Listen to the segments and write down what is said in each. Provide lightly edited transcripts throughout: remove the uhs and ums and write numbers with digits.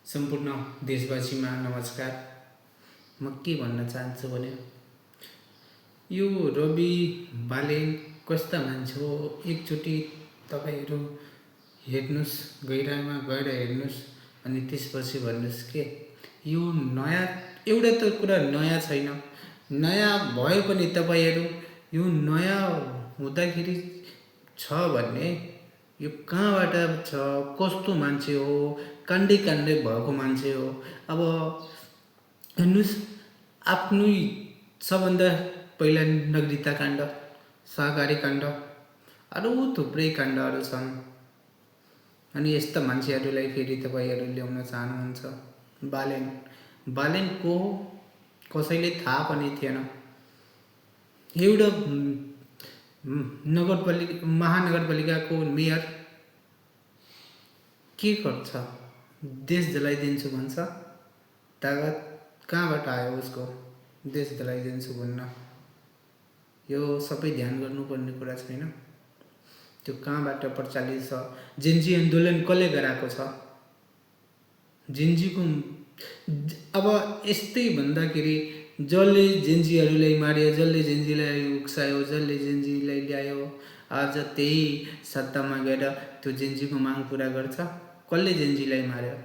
सम्पूर्ण देशवासीमा नमस्कार। म के भन्न चाहन्छु भने यो रवि बालेन कस्ता मान्छे हो एकचोटि तपाईहरु हेर्नुस्, गहिराइमा गएर हेर्नुस् अनि त्यसपछि भन्नुस् के यो नयाँ एउटा त कुरा नयाँ छैन। नयाँ भए पनि तपाईहरु यो नयाँ हुँदाखेरि छ भन्ने यो कहाँबाट छ, कस्तो मान्छे हो, काण्डै काण्डै भएको मान्छे हो। अब हेर्नुस्, आफ्नै सबभन्दा पहिला नागरिकता काण्ड, सहकारी काण्ड, अरू थुप्रै काण्डहरू छन्। अनि यस्ता मान्छेहरूलाई फेरि तपाईहरु ल्याउन चाहनुहुन्छ। बालेन को हो कसैले थाहा पनि थिएन। एउटा महानगरपालिकाको मेयर के गर्छ, देश जलाइदिन्छु भन्छ। तागत कहाँबाट आयो उसको देश जलाइदिन्छु भन्न? यो सबै ध्यान गर्नुपर्ने कुरा छैन? त्यो कहाँबाट प्रचलित छ? जेन्जी आन्दोलन कसले गराएको छ? जेन्जीको अब यस्तै भन्दाखेरि जसले जेन्जीहरूलाई मार्यो, जसले जेन्जीलाई उक्सायो, जसले जेन्जीलाई ल्यायो, आज त्यही सत्तामा गएर त्यो जेन्जीको माग पुरा गर्छ। कसले जेन्जीलाई मार्यो,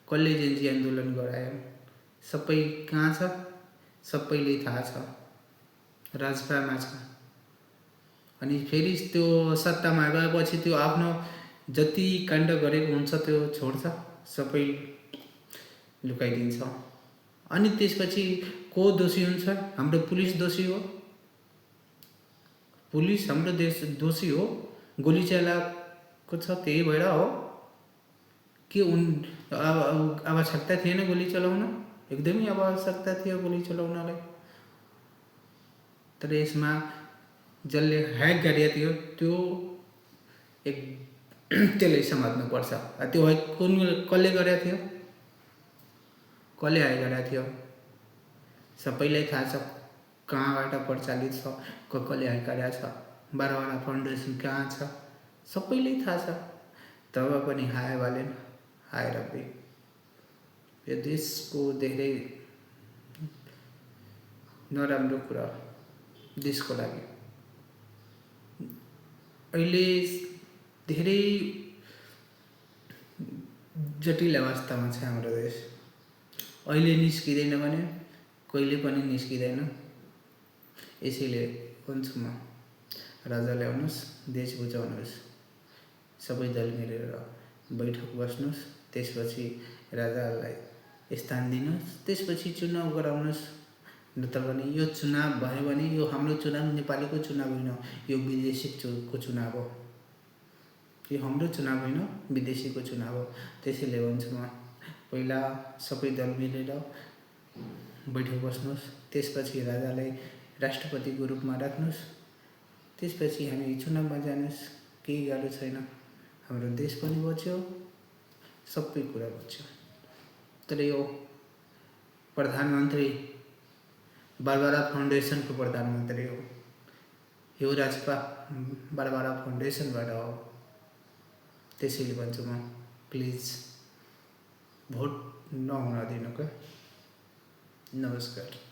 कसले जेन्जी आन्दोलन गरायो, सबै कहाँ छ? सबैले थाहा छ, राजपामा छ। अनि फेरि त्यो सत्तामा गएपछि त्यो आफ्नो जति काण्ड गरेको हुन्छ त्यो छोड्छ, सबै लुकाइदिन्छ। अनि त्यसपछि को दोषी हुन्छ? हाम्रो पुलिस दोषी हो। पुलिस हाम्रो देश दोषी हो। गोली चलाएको छ त्यही भएर हो कि आवश्यकता थिएन गोली चलाउन? एकदमै आवश्यकता थियो गोली चलाउनलाई। तर यसमा जसले ह्याक गरेको थियो त्यो त्यसलाई समात्नु पर्छ। त्यो ह्याक कसले गरेको थियो? कसले ह्याक गरेको थियो? सबैलाई थाहा छ कहाँबाट प्रचलित छ, कसले ह्याक गरेको छ, बारवाडा फाउन्डेसन कहाँ छ, सबैलाई थाहा छ। तब पनि हाय बालेन, हाय रवि, यो देशको धेरै नराम्रो कुरा देशको लागि। अहिले धेरै जटिल अवस्थामा छ हाम्रो देश। अहिले निस्किँदैन भने कहिले पनि निस्किँदैन। यसैले भन्छु म, राजा ल्याउनुहोस्, देश बुझाउनुहोस्, सबै दल मिलेर बैठक बस्नुहोस्, त्यसपछि राजालाई स्थान दिनुहोस्, त्यसपछि चुनाव गराउनुहोस्। नत्र भने यो चुनाव भयो भने यो हाम्रो चुनाव नेपालीको चुनाव होइन, यो विदेशीको चुनाव हो। यो हाम्रो चुनाव होइन, विदेशीको चुनाव हो। त्यसैले भन्छु म, पहिला सबै दल मिलेर बैठक बस्नुहोस्, त्यसपछि राजालाई राष्ट्रपतिको रूपमा राख्नुहोस्, त्यसपछि हामी चुनावमा जानुहोस्। केही गाह्रो छैन। हाम्रो देश पनि बच्यो, सबै कुरा बच्यो। तर यो प्रधानमन्त्री बारवाडा फाउन्डेसनको प्रधानमन्त्री हो। यो राजपा बारवाडा फाउन्डेसनबाट हो। त्यसैले भन्छु म, प्लिज भोट नहुन दिनु क्या। नमस्कार।